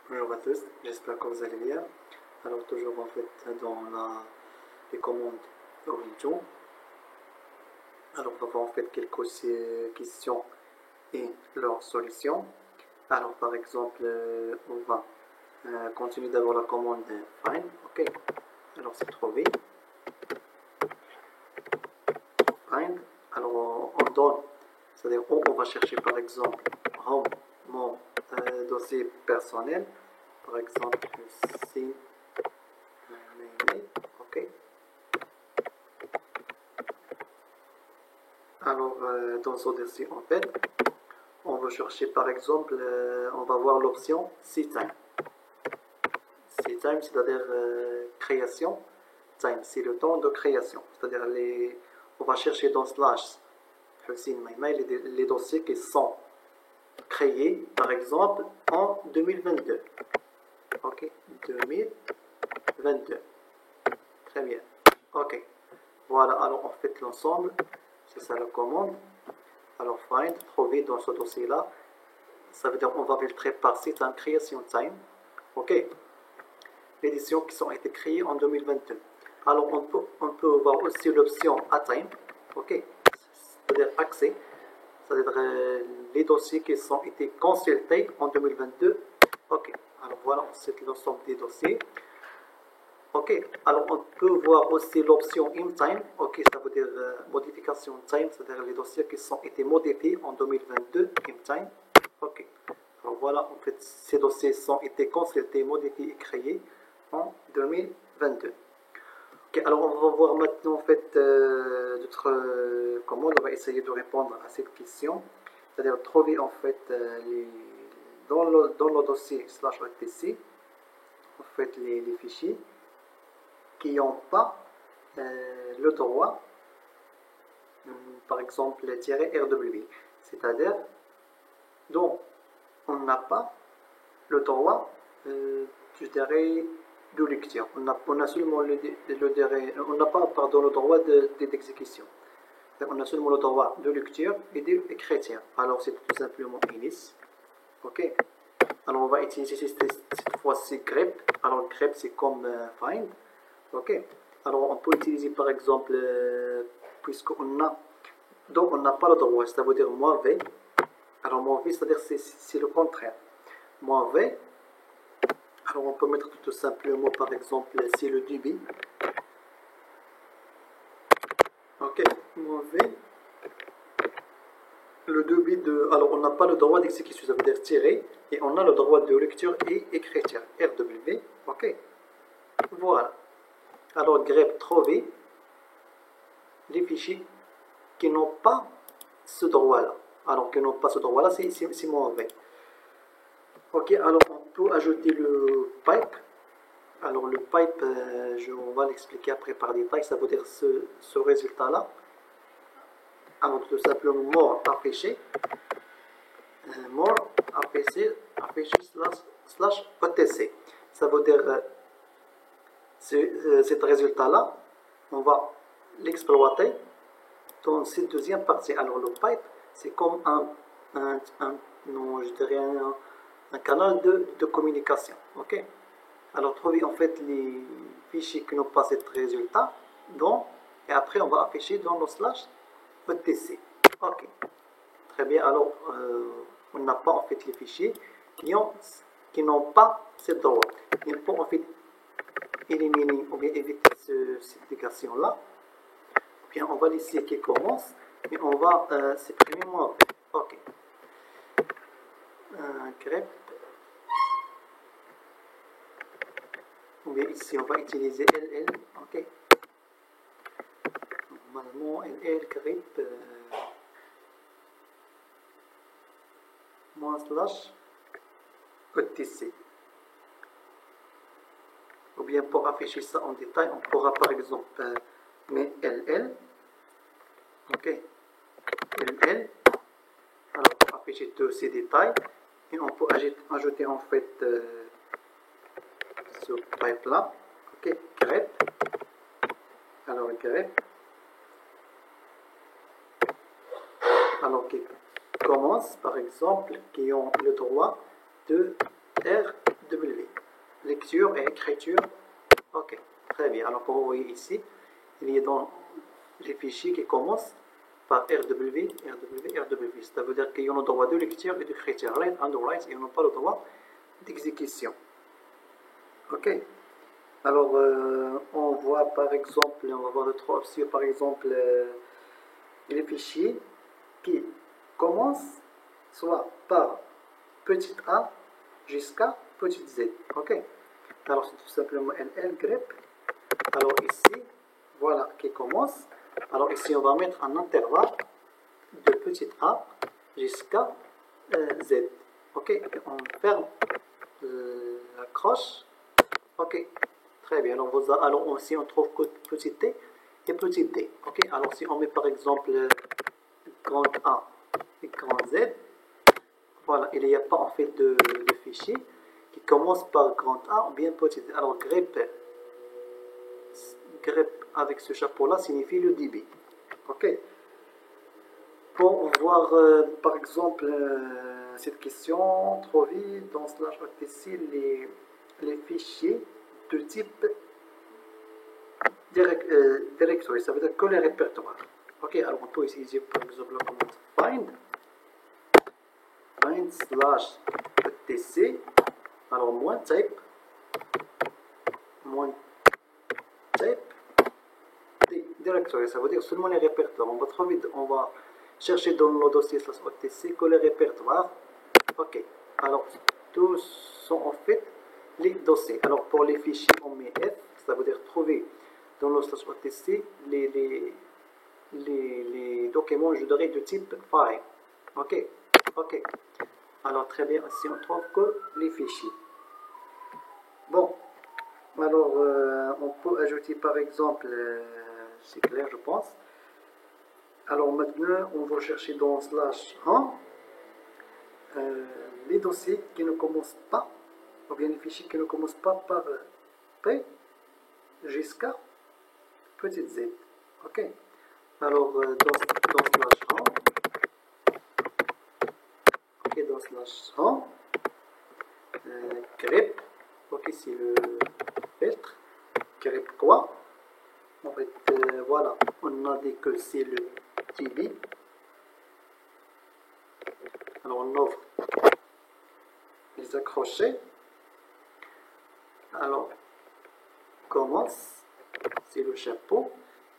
Bonjour à tous, j'espère que vous allez bien. Alors toujours en fait dans les commandes Origin. Alors on va voir en fait quelques questions et leurs solutions. Alors par exemple, on va continuer d'abord la commande find. Ok. Alors c'est trouver. Find. Alors on donne, c'est-à-dire on va chercher par exemple home, mon dossier personnel. Par exemple, si ok. Alors, dans ce dossier, en fait, on va chercher par exemple, on va voir l'option CTime. CTime, c'est-à-dire création. Time, c'est le temps de création. C'est-à-dire, on va chercher dans slash les dossiers qui sont créés, par exemple, en 2022. Ok, 2022. Très bien. Ok. Voilà, alors on fait l'ensemble. C'est ça la commande. Alors find, trouver dans ce dossier-là. Ça veut dire qu'on va filtrer par CTime Creation Time. Ok. L'édition qui ont été créées en 2022. Alors on peut voir aussi l'option ATime. Ok. C'est-à-dire accès. C'est-à-dire les dossiers qui ont été consultés en 2022. Ok. Alors voilà, c'est l'ensemble des dossiers. Ok, alors on peut voir aussi l'option InTime. Ok, ça veut dire modification time, c'est-à-dire les dossiers qui ont été modifiés en 2022, InTime. Ok, alors voilà, en fait, ces dossiers ont été consultés, modifiés et créés en 2022. Ok, alors on va voir maintenant en fait d'autres commandes. On va essayer de répondre à cette question, c'est-à-dire trouver en fait dans le dossier /etc, en fait les fichiers qui n'ont pas le droit, par exemple, -rw, c'est-à-dire dont on n'a pas le droit, je dirais, de lecture. On a seulement on n'a pas, pardon, le droit d'exécution. On a seulement le droit de lecture et d'écriture. Alors c'est tout simplement inis. Ok. Alors on va utiliser cette fois-ci grep. Alors grep c'est comme find. Ok. Alors on peut utiliser par exemple, puisqu'on a, donc on n'a pas le droit, ça veut dire moins v. Alors moins v, c'est-à-dire c'est le contraire. Moins v. Alors on peut mettre tout simplement par exemple c'est le débit. Ok. Moins v. Le débit de, alors on n'a pas le droit d'exécution, ça veut dire tirer, et on a le droit de lecture et écriture. RW. Ok. Voilà. Alors grep trouver les fichiers qui n'ont pas ce droit-là. Alors qui n'ont pas ce droit-là, c'est moins V. Ok, alors on peut ajouter le pipe. Alors le pipe, on va l'expliquer après par détail, ça veut dire ce résultat-là. Alors tout simplement more affiché, more affiché slash OTC. Ça veut dire cet résultat-là, on va l'exploiter dans cette deuxième partie. Alors le pipe, c'est comme non, je dirais un canal de communication. Ok. Alors trouver en fait les fichiers qui n'ont pas ce résultat, et après on va afficher dans le slash etc. Ok. Très bien. Alors on n'a pas en fait les fichiers qui n'ont pas ce droit. Il faut en fait éliminer ou bien éviter cette application-là. Bien, on va laisser qui commence, mais on va supprimer moins. Ok. Grep. Ou bien ici, on va utiliser LL. Ok. Normalement, LL grep moins slash ETC. Ou bien pour afficher ça en détail, on pourra par exemple mettre LL. Ok. LL. Alors pour afficher tous ces détails, et on peut ajouter en fait ce pipe là. Ok. Grep. Alors grep. Alors qui commence par exemple, qui ont le droit de RW. lecture et écriture. Ok, très bien. Alors, comme vous voyez ici, il y a dans les fichiers qui commencent par RW, RW, RW. Ça veut dire qu'ils ont le droit de lecture et d'écriture. Read and write, ils n'ont pas le droit d'exécution. Ok. Alors, on voit par exemple, on va voir d'autres options, par exemple, les fichiers qui commencent soit par petit a jusqu'à petit z. Ok. Alors, c'est tout simplement ll grep. Alors ici, voilà qui commence. Alors ici, on va mettre un intervalle de petit a jusqu'à z. Ok, on ferme la croche. Ok, très bien. Alors aussi, on trouve que petit t et petit d. Ok, alors si on met par exemple grand A et grand Z, voilà, il n'y a pas en fait de fichier qui commence par grand A ou bien petit d. Alors grep avec ce chapeau-là signifie le débit. Ok. Pour voir par exemple cette question, trouver dans slash OTC les fichiers de type directory, ça veut dire que les répertoires. Ok, alors on peut utiliser par exemple la commande find slash OTC, alors moins type directory, ça veut dire seulement les répertoires. On va chercher dans le dossier slash OTC que les répertoires. Ok, alors tous sont en fait les dossiers. Alors pour les fichiers on met F, ça veut dire trouver dans le slash OTC les documents je dirais de type file. Ok, ok. Alors très bien, ici on trouve que les fichiers. Bon, alors on peut ajouter par exemple, c'est clair je pense. Alors maintenant on va chercher dans slash 1 les dossiers qui ne commencent pas, ou bien les fichiers qui ne commencent pas par P jusqu'à petit z. Ok. Alors dans slash 1, ok, dans slash 1, grep, ok, c'est le filtre, grep quoi? En fait, voilà, on a dit que c'est le débit. Alors on ouvre les accrochés. Alors, commence, c'est le chapeau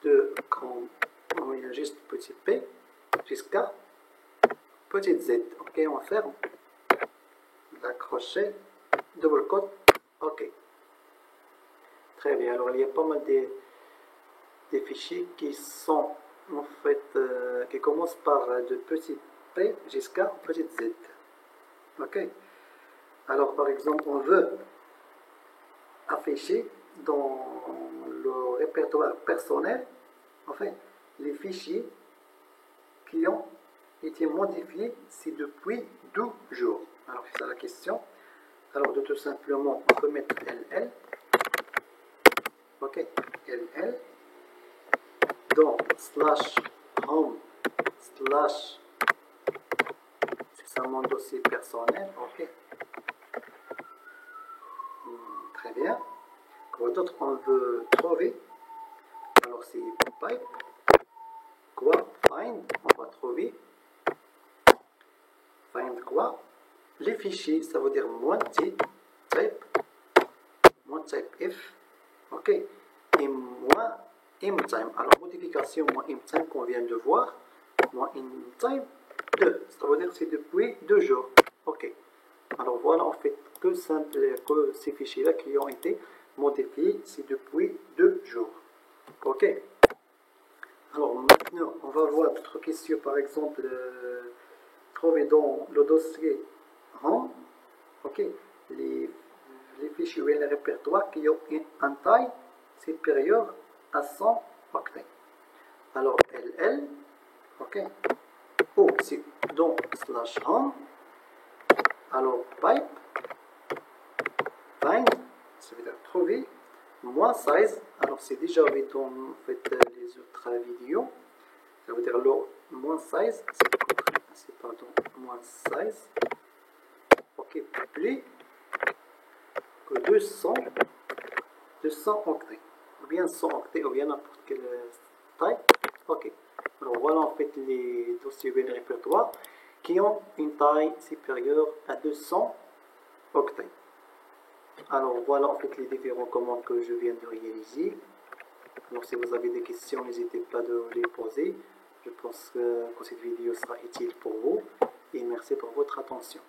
de quand on met juste petit p jusqu'à petit z. Ok, on ferme, l'accrocher, double quote, ok. Très bien, alors il y a pas mal des fichiers qui sont en fait qui commencent par de petit p jusqu'à petit z. Ok. Alors par exemple, on veut afficher dans le répertoire personnel, enfin, les fichiers qui ont été modifiés, c'est depuis 12 jours. Alors c'est ça la question. Alors de tout simplement, on peut mettre ll, ok, ll, dans slash home, slash, c'est ça mon dossier personnel, ok. Très bien. Quoi d'autre on veut trouver? Alors c'est pipe, quoi, find, on va trouver, find quoi? Les fichiers, ça veut dire moins type, if, ok, et moins imtime. Alors modification moins imtime qu'on vient de voir, moins imtime 2, ça veut dire c'est depuis 2 jours, ok. Alors voilà, en fait que simple que ces fichiers-là qui ont été modifiés, c'est depuis 2 jours, ok. Alors maintenant, on va voir d'autres questions, par exemple, trouver dans le dossier home, ok, les fichiers ou les répertoires qui ont une taille supérieure à 100 octets. Alors ll, ok, ou c'est dans slash home, alors pipe, find, ça veut dire trouver, moins size, alors c'est déjà vu dans en fait, les autres vidéos, ça veut dire le moins size, c'est pardon, moins size, ok, plus 200 octets, ou bien 100 octets, ou bien n'importe quelle taille. Ok. Alors voilà en fait les dossiers web répertoire qui ont une taille supérieure à 200 octets. Alors voilà en fait les différentes commandes que je viens de réaliser. Alors si vous avez des questions, n'hésitez pas de les poser. Je pense que cette vidéo sera utile pour vous et merci pour votre attention.